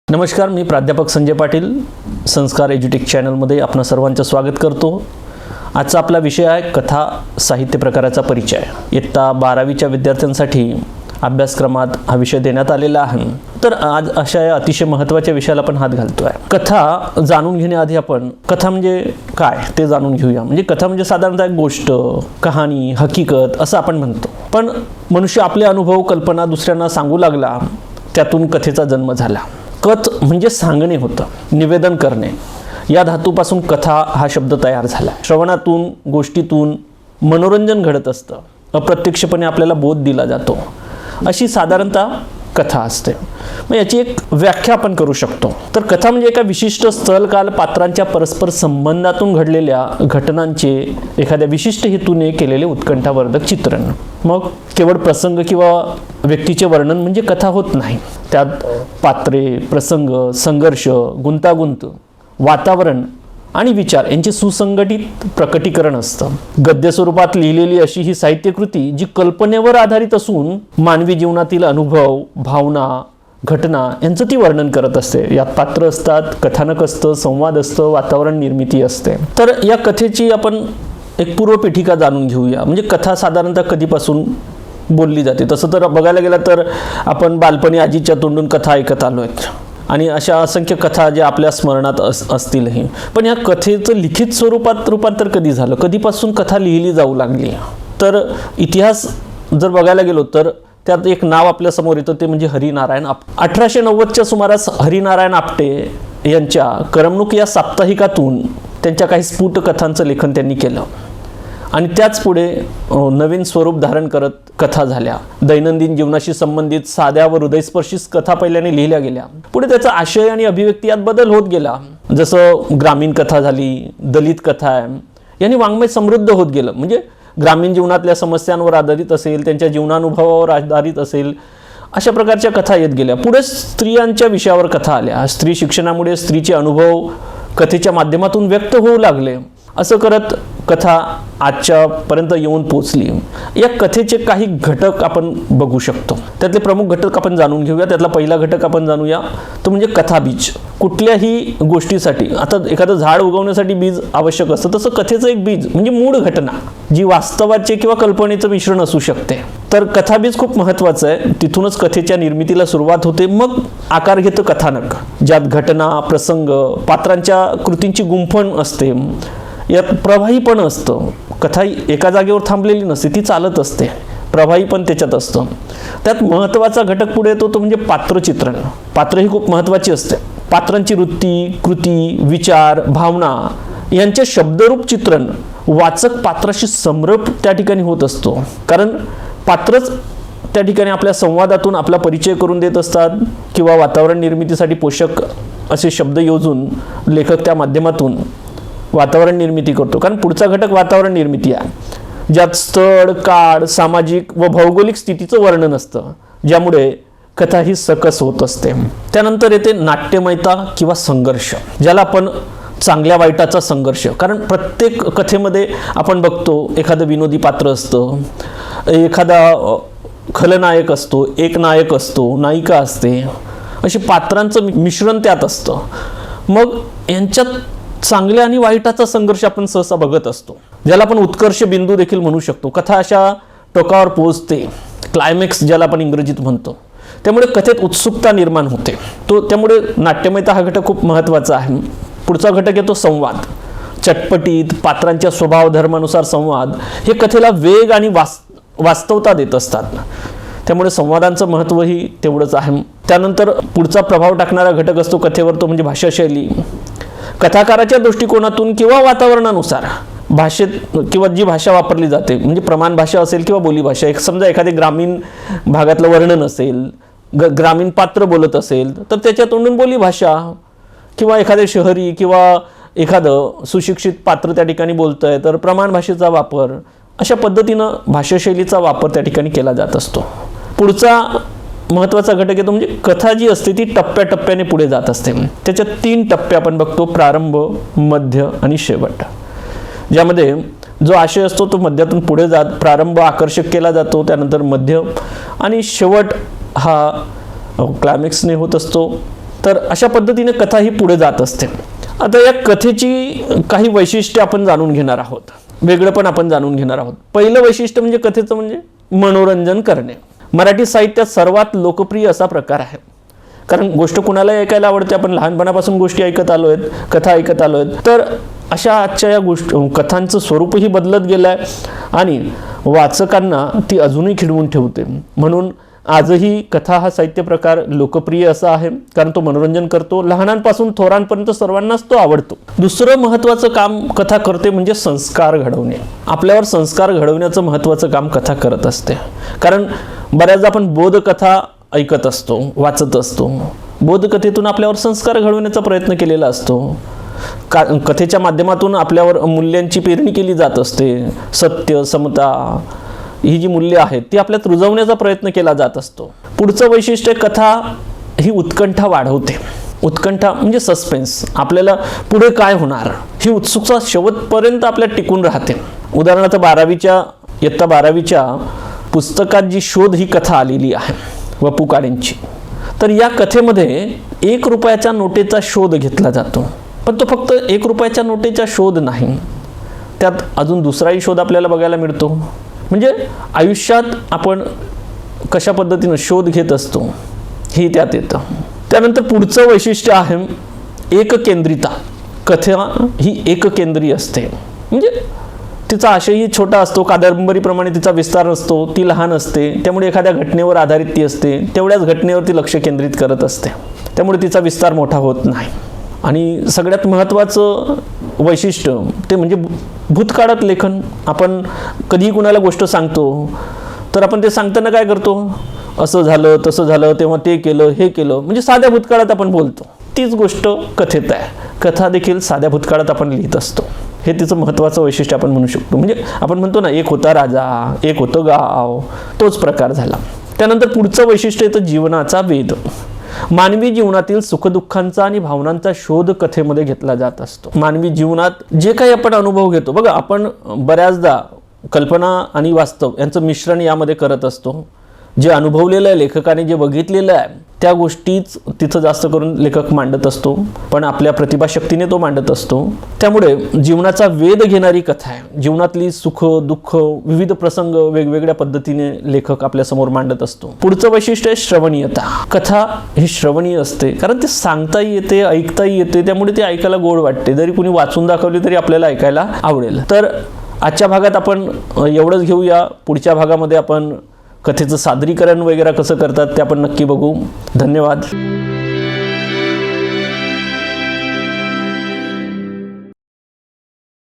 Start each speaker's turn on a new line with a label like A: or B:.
A: नमस्कार, मी प्राध्यापक संजय पाटील संस्कार एज्युटेक चॅनलमध्ये आपणा सर्वांचं स्वागत करतो। आजचा आपला विषय आहे कथा साहित्य प्रकाराचा परिचय। इयत्ता 12वीच्या विद्यार्थ्यांसाठी अभ्यासक्रमात हा विषय देण्यात आलेला आहे। तर आज अशा या अतिशय महत्त्वाच्या विषयाला आपण हात घालतोय। कथा जाणून घेण्याआधी आपण कथा म्हणजे काय ते जाणून घेऊया। म्हणजे कथा म्हणजे साधारणतः एक गोष्ट, कहाणी, हकीकत असं आपण म्हणतो। पण मनुष्य आपले अनुभव, कल्पना दुसऱ्यांना सांगू लागला, त्यातून कथेचा जन्म झाला। कथ म्हणजे सांगणे होतं, निवेदन करणे। या धातूपासून कथा हा शब्द तयार झाला। श्रवणातून, गोष्टीतून मनोरंजन घडत असतं, अप्रत्यक्षपणे आपल्याला बोध दिला जातो, अशी साधारणतः कथा असते। मग याची एक व्याख्या आपण करू शकतो। तर कथा म्हणजे एका विशिष्ट स्थल, काल, पात्रांच्या परस्पर संबंधातून घडलेल्या घटनांचे एखाद्या विशिष्ट हेतूने केलेले उत्कंठावर्धक चित्रण। मग केवळ प्रसंग किंवा व्यक्तीचे वर्णन म्हणजे कथा होत नाही। त्यात पात्रे, प्रसंग, संघर्ष, गुंतागुंत, वातावरण आणि विचार यांचे सुसंघटित प्रकटीकरण असतं। गद्य स्वरूपात लिहिलेली अशी ही साहित्यकृती जी कल्पनेवर आधारित असून मानवी जीवनातील अनुभव, भावना, घटना यांचं ती वर्णन करत असते। यात पात्र असतात, कथानक असतं, संवाद असतं, वातावरण निर्मिती असते। तर या कथेची आपण एक पूर्वपीठिका जाणून घेऊया। म्हणजे कथा साधारणतः कधीपासून बोलली जाते। तसं तर बघायला गेलं तर आपण बालपणी आजीच्या तोंडून कथा ऐकत आलोय आणि अशा असंख्य कथा ज्या आपल्या स्मरणात असतीलही। पण या कथेचं लिखित स्वरूपात रूपांतर कधी झालं, कधीपासून कथा लिहिली जाऊ लागली? तर इतिहास जर बघायला गेलो तर त्यात एक नाव आपल्या समोर येतं, ते म्हणजे हरिनारायण आपटे। 1890च्या सुमारास हरिनारायण आपटे यांच्या करमणूक या साप्ताहिकातून त्यांच्या काही स्फुट कथांचं लेखन त्यांनी केलं आणि त्याच पुढे नवीन स्वरूप धारण करत कथा झाल्या। दैनंदिन जीवनाशी संबंधित साध्या व हृदयस्पर्शी कथा पहिल्याने लिहिल्या गेल्या। पुढे त्याचा आशय आणि अभिव्यक्ती यात बदल होत गेला। जसं ग्रामीण कथा झाली, दलित कथा आहे, यांनी वाङ्मय समृद्ध होत गेलं। म्हणजे ग्रामीण जीवनातल्या समस्यांवर आधारित असेल, त्यांच्या जीवनानुभवावर आधारित असेल, अशा प्रकारच्या कथा येत गेल्या। पुढे स्त्रियांच्या विषयावर कथा आल्या। स्त्री शिक्षणामुळे स्त्रीचे अनुभव कथेच्या माध्यमातून व्यक्त होऊ लागले। असं करत कथा आजच्या पर्यंत येऊन पोचली। या कथेचे काही घटक आपण बघू शकतो। त्यातले प्रमुख घटक आपण जाणून घेऊया। त्यातला पहिला घटक आपण जाणूया तो म्हणजे कथाबीज। कुठल्याही गोष्टीसाठी, आता एखादं झाड उगवण्यासाठी बीज आवश्यक असतं, तसं कथेचं एक बीज म्हणजे मूळ घटना, जी वास्तवाचे किंवा कल्पनेचं मिश्रण असू शकते। तर कथाबीज खूप महत्त्वाचं आहे। तिथूनच कथेच्या निर्मितीला सुरुवात होते। मग आकार घेतं कथानक, ज्यात घटना, प्रसंग, पात्रांच्या कृतींची गुंफण असते। यात प्रवाही पण असतं। कथा एका जागेवर थांबलेली नसते, ती चालत असते। प्रवाही पण त्याच्यात असतं। त्यात महत्त्वाचा घटक पुढे येतो तो म्हणजे पात्रचित्रण। पात्र ही खूप महत्त्वाची असते। पात्रांची वृत्ती, कृती, विचार, भावना यांचे शब्दरूप चित्रण वाचक पात्राशी समरस त्या ठिकाणी होत असतो। कारण पात्रच त्या ठिकाणी आपल्या संवादातून आपला परिचय करून देत असतात किंवा वातावरण निर्मितीसाठी पोषक असे शब्द योजून लेखक त्या माध्यमातून वातावरण निर्मिती करतो। कारण पुढचा घटक वातावरण निर्मिती आहे, ज्यात स्थळ, काळ, सामाजिक व भौगोलिक स्थितीचं वर्णन असतं, ज्यामुळे कथा ही सकस होत असते। त्यानंतर येते नाट्यमयता किंवा संघर्ष, ज्याला आपण चांगल्या वाईटाचा संघर्ष। कारण प्रत्येक कथेमध्ये आपण बघतो एखादं विनोदी पात्र असतं, एखादा खलनायक असतो, एक नायक असतो, नायिका असते, अशी पात्रांचं मिश्रण त्यात असतं। मग यांच्यात चांगल्या आणि वाईटाचा संघर्ष आपण सहसा बघत असतो, ज्याला आपण उत्कर्ष बिंदू देखील म्हणू शकतो। कथा अशा टोकावर पोहोचते, क्लायमॅक्स ज्याला आपण इंग्रजीत म्हणतो, त्यामुळे कथेत उत्सुकता निर्माण होते। त्यामुळे नाट्यमयता हा घटक खूप महत्त्वाचा आहे। पुढचा घटक येतो संवाद। चटपटीत पात्रांच्या स्वभाव धर्मानुसार संवाद हे कथेला वेग आणि वास्तवता देत असतात। त्यामुळे संवादांचं महत्त्वही तेवढंच आहे। त्यानंतर पुढचा प्रभाव टाकणारा घटक असतो कथेवर, तो म्हणजे भाषाशैली। कथाकाराच्या दृष्टिकोनातून किंवा वातावरणानुसार भाषेत किंवा जी भाषा वापरली जाते, म्हणजे प्रमाण भाषा असेल किंवा बोलीभाषा, समजा एखादे ग्रामीण भागातलं वर्णन असेल, ग्रामीण पात्र बोलत असेल तर त्याच्या तोंडून बोलीभाषा, किंवा एखादे शहरी किंवा एखादं सुशिक्षित पात्र त्या ठिकाणी बोलतंय तर प्रमाण भाषेचा वापर, अशा पद्धतीनं भाषाशैलीचा वापर त्या ठिकाणी केला जात असतो। पुढचा महत्त्वाचा घटक येतो म्हणजे कथा जी असते ती टप्प्याटप्प्याने पुढे जात असते। त्याच्यात 3 टप्पे आपण बघतो, प्रारंभ, मध्य आणि शेवट, ज्यामध्ये जो आशय असतो तो मध्यातून पुढे जात, प्रारंभ आकर्षक केला जातो, त्यानंतर मध्य आणि शेवट हा क्लायमॅक्सने होत असतो। तर अशा पद्धतीने कथा ही पुढे जात असते. आता या कथेची काही वैशिष्ट्ये आपण जाणून घेणार आहोत, वेगळं पण आपण जाणून घेणार आहोत. पहिलं वैशिष्ट्य म्हणजे कथेचं म्हणजे मनोरंजन करणे. मराठी साहित्यात सर्वात लोकप्रिय असा प्रकार आहे. कारण गोष्ट कुणाला ऐकायला आवडते, आपण लहानपणापासून गोष्टी ऐकत आलो आहेत, कथा ऐकत आलो आहेत. तर अशा आजच्या या कथांचं स्वरूपही बदलत गेलं आहे आणि वाचकांना ती अजूनही खिळवून ठेवते. म्हणून आजही कथा हा साहित्य प्रकार लोकप्रिय असा आहे, कारण तो मनोरंजन करतो. लहानांपासून थोरांपर्यंत सर्वांनाच तो आवडतो. दुसरं महत्त्वाचं काम कथा करते म्हणजे संस्कार घडवणे. आपल्यावर संस्कार घडवण्याचं महत्त्वाचं काम कथा करत असते. कारण बऱ्याचदा आपण बोधकथा ऐकत असतो, वाचत असतो. बोधकथेतून आपल्यावर संस्कार घडवण्याचा प्रयत्न केलेला असतो. कथेच्या माध्यमातून आपल्यावर मूल्यांची पेरणी केली जात असते. सत्य, समता ही जी मूल्य आहेत ती आपल्यात रुजवण्याचा प्रयत्न केला जात असतो. पुढचं वैशिष्ट्य, कथा ही उत्कंठा वाढवते. उत्कंठा म्हणजे सस्पेन्स. आपल्याला पुढे काय होणार ही उत्सुकता शेवटपर्यंत आपल्यात टिकून राहते. उदाहरणार्थ इयत्ता 12वीच्या पुस्तकात जी शोध ही कथा आलेली आहे वपू काळेंची, तर या कथेमध्ये 1 रुपयाच्या नोटेचा शोध घेतला जातो. पण तो फक्त 1 रुपयाच्या नोटेचा शोध नाही, त्यात अजून दुसराही शोध आपल्याला बघायला मिळतो. म्हणजे आयुष्यात आपण कशा पद्धतीनं शोध घेत असतो हे त्यात येतं. त्यानंतर पुढचं वैशिष्ट्य आहे एककेंद्रिता. कथा ही एककेंद्री असते. म्हणजे तिचा आशयही छोटा असतो, कादंबरीप्रमाणे तिचा विस्तार नसतो, ती लहान असते. त्यामुळे एखाद्या घटनेवर आधारित ती असते, तेवढ्याच घटनेवर ती लक्ष केंद्रित करत असते. त्यामुळे तिचा विस्तार मोठा होत नाही. आणि सगळ्यात महत्त्वाचं वैशिष्ट्य ते म्हणजे भूतकाळात लेखन. आपण कधीही कुणाला गोष्ट सांगतो तर आपण ते सांगताना काय करतो, असं झालं तसं झालं, तेव्हा ते केलं हे केलं, म्हणजे साध्या भूतकाळात आपण बोलतो. तीच गोष्ट कथेत आहे. कथा देखील साध्या भूतकाळात आपण लिहित असतो. हे तिचं महत्त्वाचं वैशिष्ट्य आपण म्हणू शकतो. म्हणजे आपण म्हणतो ना, एक होता राजा, एक होतं गाव, तोच प्रकार झाला. त्यानंतर पुढचं वैशिष्ट्य येतं जीवनाचा वेध. मानवी जीवनातील सुखदुःखांचा आणि भावनांचा शोध कथेमध्ये घेतला जात असतो. मानवी जीवनात जे काही आपण अनुभव घेतो, बघा आपण बऱ्याचदा कल्पना आणि वास्तव यांचं मिश्रण यामध्ये करत असतो. जे अनुभवलेलं आहे लेखकाने, जे बघितलेलं आहे त्या गोष्टीच तिथं जास्त करून लेखक मांडत असतो, पण आपल्या प्रतिभाशक्तीने तो मांडत असतो. त्यामुळे जीवनाचा वेध घेणारी कथा आहे. जीवनातली सुख दुःख विविध प्रसंग वेगवेगळ्या पद्धतीने लेखक आपल्यासमोर मांडत असतो. पुढचं वैशिष्ट्य आहे श्रवणीयता. कथा ही श्रवणीय असते, कारण ते सांगताही येते, ऐकताही येते. त्यामुळे ते ऐकायला गोड वाटते. जरी कुणी वाचून दाखवली तरी आपल्याला ऐकायला आवडेल. तर आजच्या भागात आपण एवढंच घेऊया. पुढच्या भागामध्ये आपण कथेचं सादरीकरण वगैरे कसं करतात ते आपण नक्की बघू. धन्यवाद.